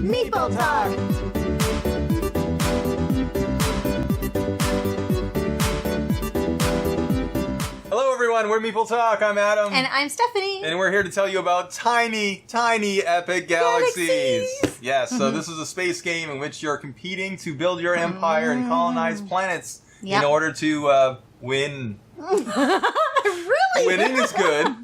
Meeple Talk! Hello everyone, we're Meeple Talk. I'm Adam. And I'm Stephanie. And we're here to tell you about tiny epic galaxies. Yes, so this is a space game in which you're competing to build your empire and colonize planets in order to win. Really? Winning is good.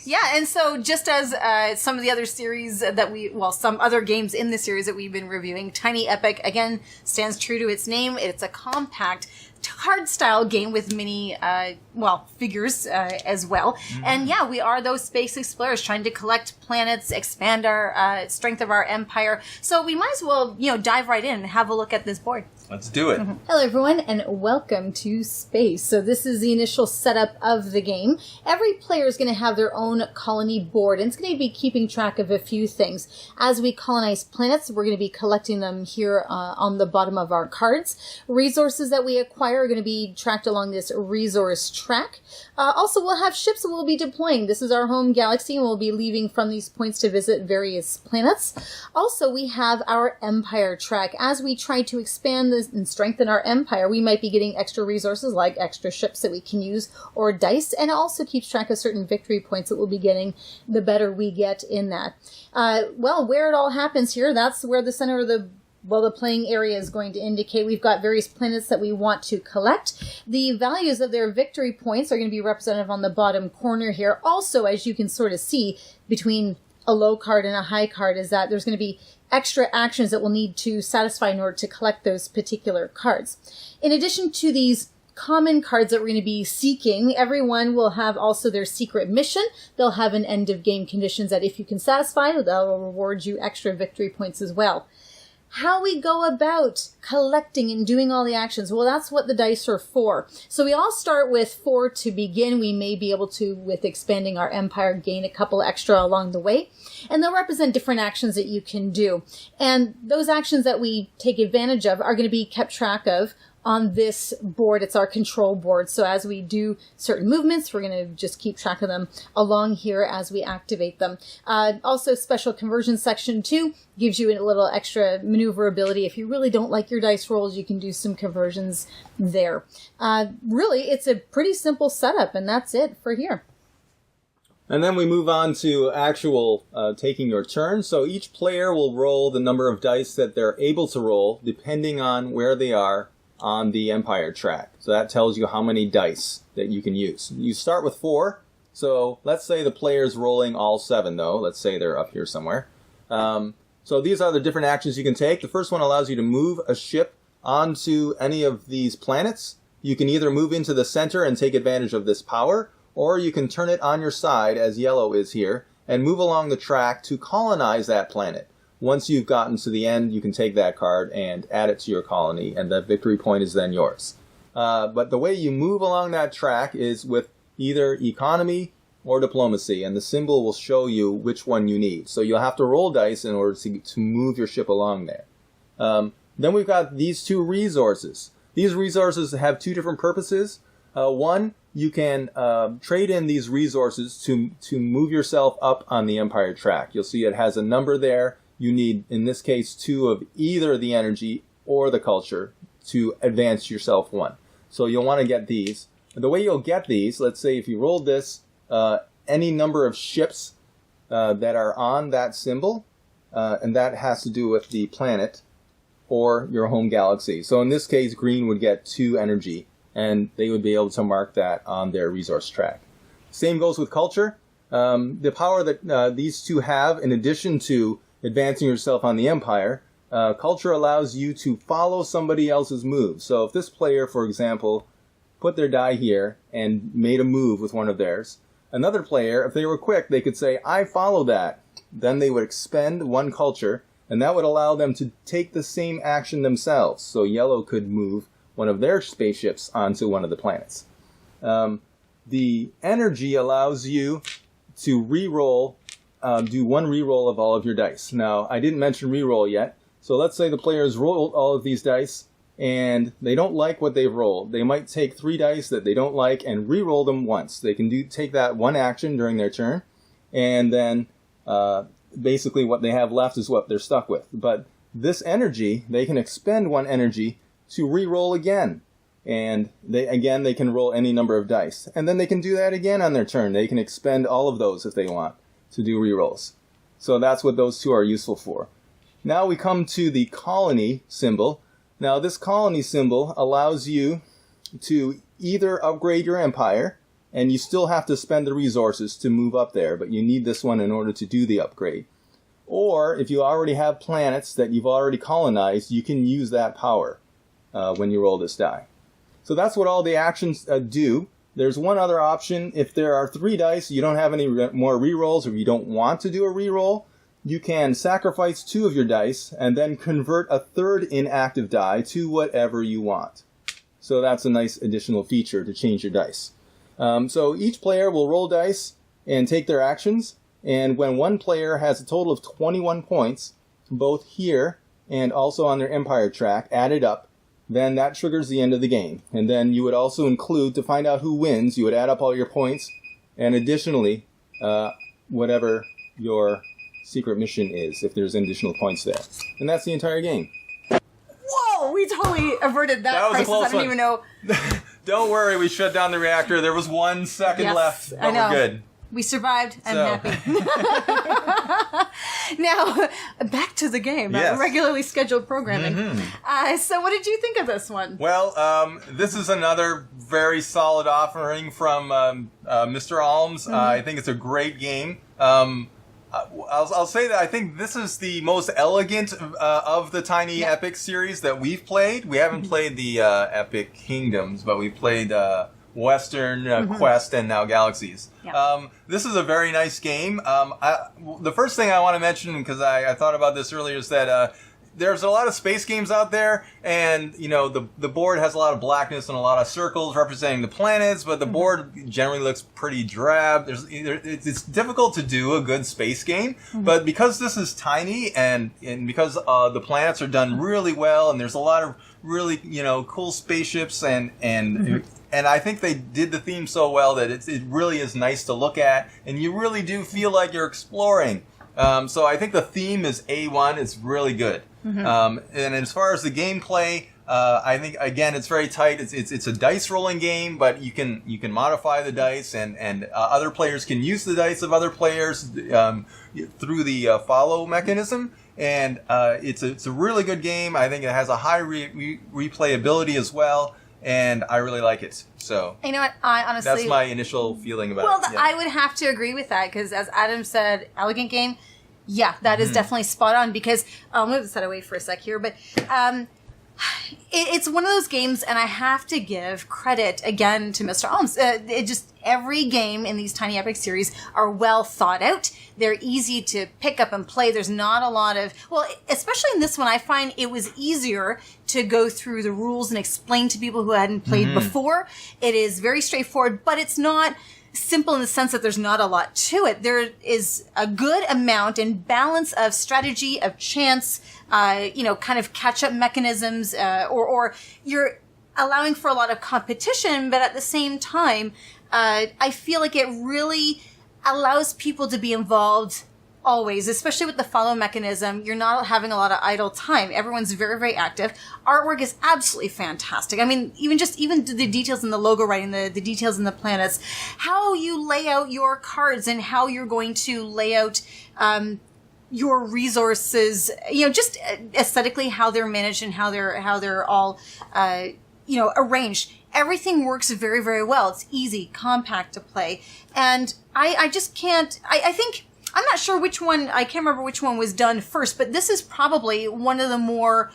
Yeah, and so just as some of the other series that some other games in the series that we've been reviewing, Tiny Epic, again, stands true to its name. It's a compact card-style game with many, figures as well. And yeah, we are those space explorers trying to collect planets, expand our strength of our empire. So we might as well, dive right in and have a look at this board. Let's do it. Hello everyone and welcome to Space. So this is the initial setup of the game. Every player is going to have their own colony board and it's going to be keeping track of a few things. As we colonize planets, we're going to be collecting them here on the bottom of our cards. Resources that we acquire are going to be tracked along this resource track. Also, we'll have ships that we'll be deploying. This is our home galaxy and we'll be leaving from these points to visit various planets. Also, we have our empire track. As we try to expand this and strengthen our empire, we might be getting extra resources like extra ships that we can use or dice, and it also keeps track of certain victory points that we'll be getting the better we get in that. Where it all happens here, that's where the center of the playing area is going to indicate. We've got various planets that we want to collect. The values of their victory points are going to be represented on the bottom corner here. Also, as you can sort of see between a low card and a high card, is that there's going to be extra actions that we'll need to satisfy in order to collect those particular cards. In addition to these common cards that we're going to be seeking, everyone will have also their secret mission. They'll have an end of game conditions that if you can satisfy, they'll reward you extra victory points as well. How we go about collecting and doing all the actions, well, that's what the dice are for. So we all start with 4 to begin. We may be able to, with expanding our empire, gain a couple extra along the way. And they'll represent different actions that you can do. And those actions that we take advantage of are going to be kept track of on this board. It's our control board. So as we do certain movements, we're going to just keep track of them along here as we activate them. Also, special conversion section 2 gives you a little extra maneuverability. If you really don't like your dice rolls, you can do some conversions there. Really, it's a pretty simple setup, and that's it for here. And then we move on to actual taking your turn. So each player will roll the number of dice that they're able to roll, depending on where they are on the empire track. So that tells you how many dice that you can use. You start with 4. So let's say the player's rolling all 7 though. Let's say they're up here somewhere. So these are the different actions you can take. The first one allows you to move a ship onto any of these planets. You can either move into the center and take advantage of this power, or you can turn it on your side, as yellow is here, and move along the track to colonize that planet. Once you've gotten to the end, you can take that card and add it to your colony, and the victory point is then yours. But the way you move along that track is with either economy or diplomacy, and the symbol will show you which one you need. So you'll have to roll dice in order to move your ship along there. Then we've got these 2 resources. These resources have 2 different purposes. One, you can trade in these resources to move yourself up on the empire track. You'll see it has a number there. You need, in this case, 2 of either the energy or the culture to advance yourself 1. So you'll want to get these. The way you'll get these, let's say if you rolled this, any number of ships that are on that symbol, and that has to do with the planet or your home galaxy. So in this case, green would get 2 energy, and they would be able to mark that on their resource track. Same goes with culture. The power that these 2 have, in addition to advancing yourself on the empire, culture allows you to follow somebody else's move. So if this player, for example, put their die here and made a move with one of theirs, another player, if they were quick, they could say, I follow that. Then they would expend 1 culture, and that would allow them to take the same action themselves. So yellow could move one of their spaceships onto one of the planets. The energy allows you to re-roll do one reroll of all of your dice. Now, I didn't mention reroll yet. So let's say the players rolled all of these dice, and they don't like what they've rolled. They might take 3 dice that they don't like and re-roll them once. They can take that one action during their turn, and then basically what they have left is what they're stuck with. But this energy, they can expend 1 energy to re-roll again. And they can roll any number of dice. And then they can do that again on their turn. They can expend all of those if they want to do re-rolls. So that's what those two are useful for. Now we come to the colony symbol. Now this colony symbol allows you to either upgrade your empire, and you still have to spend the resources to move up there, but you need this one in order to do the upgrade. Or if you already have planets that you've already colonized, you can use that power when you roll this die. So that's what all the actions do. There's one other option. If there are 3 dice, you don't have any more rerolls, or you don't want to do a reroll, you can sacrifice 2 of your dice and then convert a 3rd inactive die to whatever you want. So that's a nice additional feature to change your dice. So each player will roll dice and take their actions, and when one player has a total of 21 points, both here and also on their empire track, added up, then that triggers the end of the game. And then you would also include, to find out who wins, you would add up all your points, and additionally, whatever your secret mission is, if there's additional points there. And that's the entire game. Whoa! We totally averted that was a crisis. close I don't one. even know. Don't worry, we shut down the reactor. There was 1 second Yes, left, but I know. we're good. We survived. I'm So. happy. Now, back to the game. Yes. Regularly scheduled programming. So what did you think of this one? Well, this is another very solid offering from Mr. Alms. I think it's a great game. I'll say that I think this is the most elegant of the Tiny Epic series that we've played. We haven't played the Epic Kingdoms, but we played Western Quest and now Galaxies. Yeah. This is a very nice game. The first thing I want to mention, because I thought about this earlier, is that there's a lot of space games out there, and the board has a lot of blackness and a lot of circles representing the planets, but the board generally looks pretty drab. It's difficult to do a good space game, but because this is tiny and because the planets are done really well, and there's a lot of really cool spaceships and I think they did the theme so well that it really is nice to look at, and you really do feel like you're exploring. So I think the theme is A1. It's really good. And as far as the gameplay, I think again it's very tight. It's a dice rolling game, but you can modify the dice, and other players can use the dice of other players through the follow mechanism. And it's a really good game. I think it has a high replayability as well. And I really like it. So You know what? I honestly... that's my initial feeling about it. I would have to agree with that, because as Adam said, elegant game. Yeah, that is definitely spot on, because I'll move this away for a sec here, but it's one of those games, and I have to give credit again to Mr. Alms. Every game in these Tiny Epic series are well thought out. They're easy to pick up and play. There's not a lot of, especially in this one, I find it was easier to go through the rules and explain to people who hadn't played before. It is very straightforward, but it's not simple in the sense that there's not a lot to it. There is a good amount and balance of strategy, of chance, kind of catch-up mechanisms, or you're allowing for a lot of competition, but at the same time, I feel like it really allows people to be involved always, especially with the follow mechanism. You're not having a lot of idle time. Everyone's very, very active. Artwork is absolutely fantastic. I mean, even the details in the logo writing, the details in the planets, how you lay out your cards and how you're going to lay out your resources, just aesthetically how they're managed and how they're all arranged. Everything works very, very well. It's easy, compact to play. And I just can't, I think, I'm not sure which one, I can't remember which one was done first, but this is probably one of the more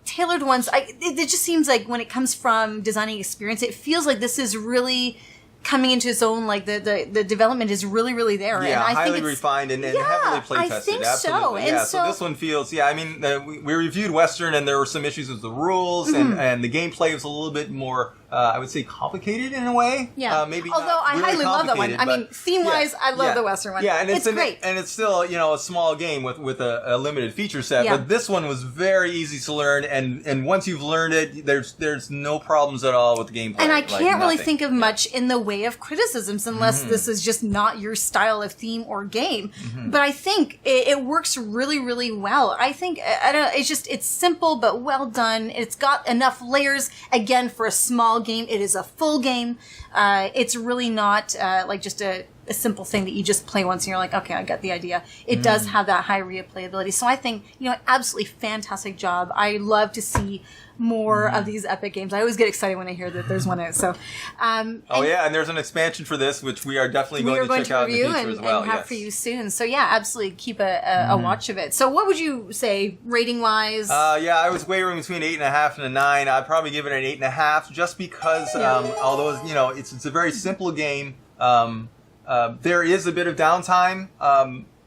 tailored ones. It just seems like when it comes from designing experience, it feels like this is really coming into its own. Like the development is really there. Yeah, and I highly think refined and heavily play tested. I think Absolutely. so. And yeah, so this one feels. Yeah, I mean, we reviewed Western, and there were some issues with the rules, and the gameplay was a little bit more. I would say complicated in a way. Yeah. Maybe. Although not I really highly love that one. I mean, theme-wise, I love the Western one. Yeah, and it's great. And it's still a small game with a limited feature set. Yeah. But this one was very easy to learn, and once you've learned it, there's no problems at all with the gameplay. And I can't really think of much in the way of criticisms unless this is just not your style of theme or game. But I think it works really well. I think it's simple but well done. It's got enough layers again for a small game. It is a full game. It's really not like just a simple thing that you just play once and you're like, okay, I got the idea. It does have that high replayability. So I think, absolutely fantastic job. I love to see more of these epic games. I always get excited when I hear that there's one out. So, and there's an expansion for this, which we are definitely going to check out in the future as well. And have for you soon. So yeah, absolutely keep a watch of it. So what would you say rating wise? I was wavering between 8.5 and a 9. I'd probably give it an 8.5 just because, although it's a very simple game. There is a bit of downtime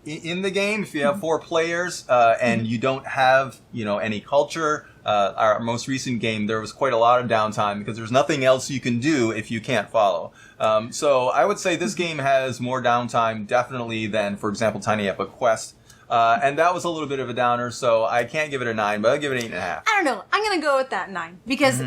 in the game if you have 4 players and you don't have any culture. Our most recent game, there was quite a lot of downtime because there's nothing else you can do if you can't follow. So I would say this game has more downtime definitely than, for example, Tiny Epic Quest. And that was a little bit of a downer, so I can't give it a 9, but I'll give it an 8.5. I don't know. I'm going to go with that 9 because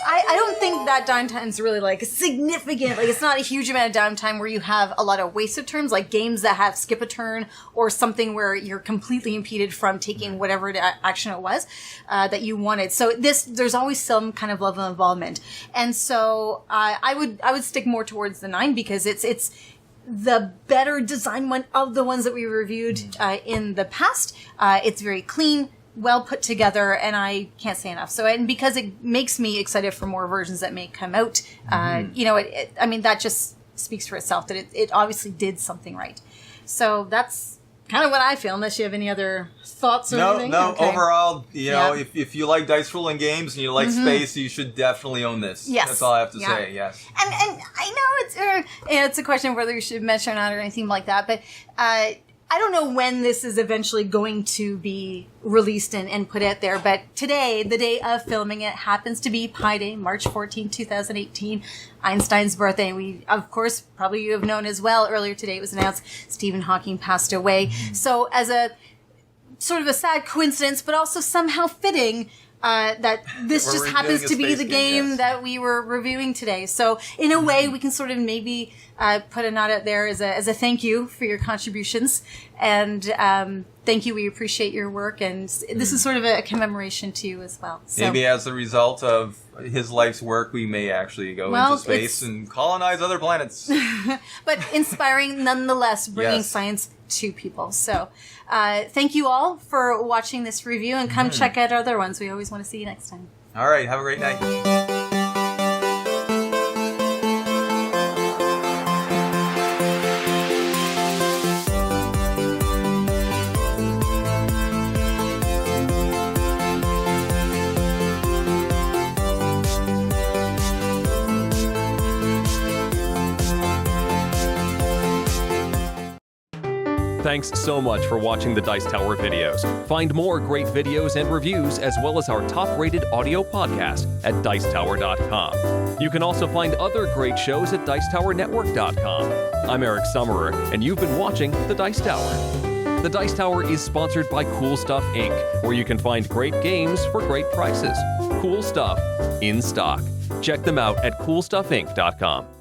I don't think that downtime's really significant. It's not a huge amount of downtime where you have a lot of wasted turns, like games that have skip a turn or something where you're completely impeded from taking whatever action it was that you wanted. So there's always some kind of level of involvement, and so I would stick more towards the 9 because it's the better design one of the ones that we reviewed in the past. It's very clean, well put together, and I can't say enough. So, and because it makes me excited for more versions that may come out, that just speaks for itself that it obviously did something right. So that's kind of what I feel, unless you have any other thoughts or anything. No, okay. Overall, if you like dice rolling games and you like space, you should definitely own this. Yes. That's all I have to say, yes. And I know it's a question of whether you should mention or not or anything like that, but I don't know when this is eventually going to be released and put out there, but today, the day of filming it, happens to be Pi Day, March 14, 2018, Einstein's birthday. We, of course, probably you have known as well, earlier today it was announced Stephen Hawking passed away. So as a sort of a sad coincidence, but also somehow fitting, that this just happens to be the game that we were reviewing today. So in a way, we can sort of maybe put a nod out there as a thank you for your contributions. And thank you. We appreciate your work. And this is sort of a commemoration to you as well. So, maybe as a result of his life's work, we may actually go into space and colonize other planets. But inspiring nonetheless, bringing science to people. So thank you all for watching this review, and come check out other ones. We always want to see you next time. All right. Have a great night. Thanks so much for watching the Dice Tower videos. Find more great videos and reviews, as well as our top-rated audio podcast at Dicetower.com. You can also find other great shows at DicetowerNetwork.com. I'm Eric Summerer, and you've been watching The Dice Tower. The Dice Tower is sponsored by Cool Stuff Inc., where you can find great games for great prices. Cool stuff in stock. Check them out at CoolStuffInc.com.